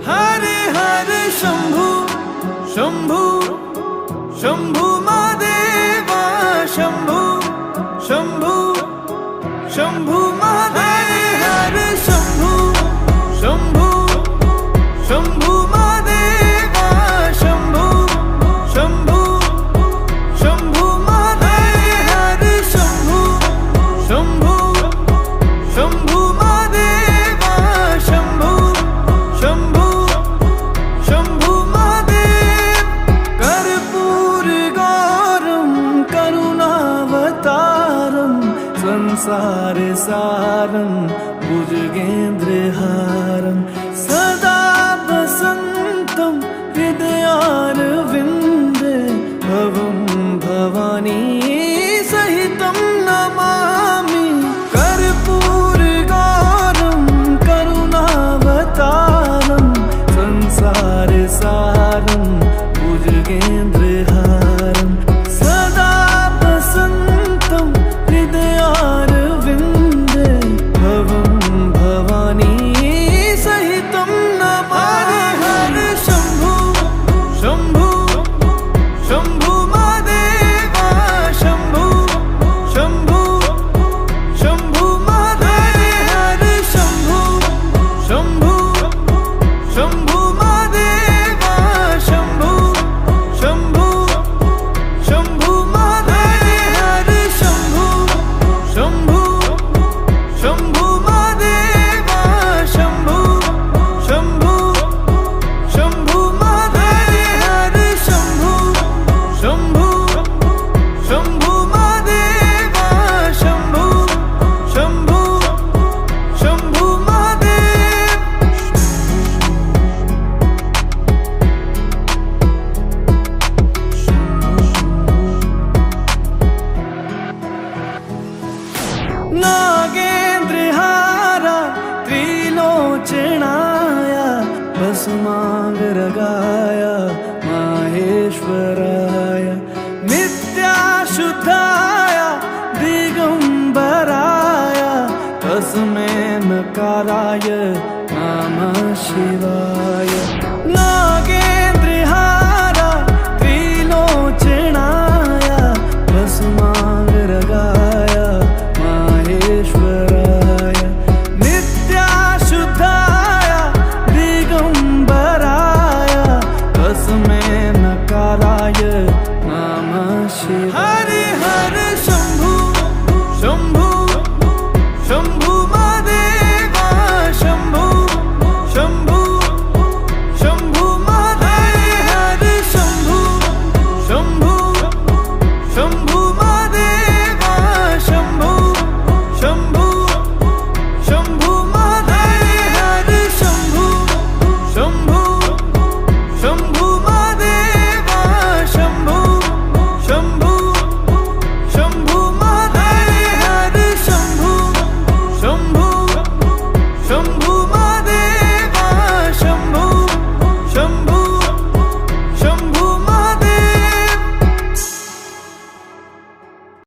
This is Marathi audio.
हरे हरे शंभू शंभू शंभू महादेवा शंभू शंभू शंभू महादेव हरे शंभू शंभू शंभू महादेवा शंभू शंभू शंभू महादेव हरे शंभू शंभू शंभू महादेवा शंभू शंभू शंभू महादेव कर्पूर गौरम करुणावतारम संसार सारं भुजगेन्द्रहारं सदा वसन्तं हृदयारविन्दे भवं भवानी सहितं नमामि कर्पूरगौरं करुणावतारं संसार सारं भुजगेन्द्रहारं सदा वसन्तं हृदयारविन्दे भवं भवानी सहितं नमामि हरे शंभू शंभू शंभू महादेवा शंभू शंभू शंभू महादेव हरे शंभू शंभू शंभू महादेवा शंभू शंभू शंभू महादेव हरे शंभू शंभू शंभू महादेवा शंभू शंभू शंभू महादेव हरे शंभू शंभू शंभू महादेवा शंभू शंभू शंभू महादेव नागेन्द्रहारा त्रिलोचनाय भस्मांगरगाय माहेश्वराय नित्याशुद्धाय दिगंबराय तस्मै नकाराय नमः शिवाय नागे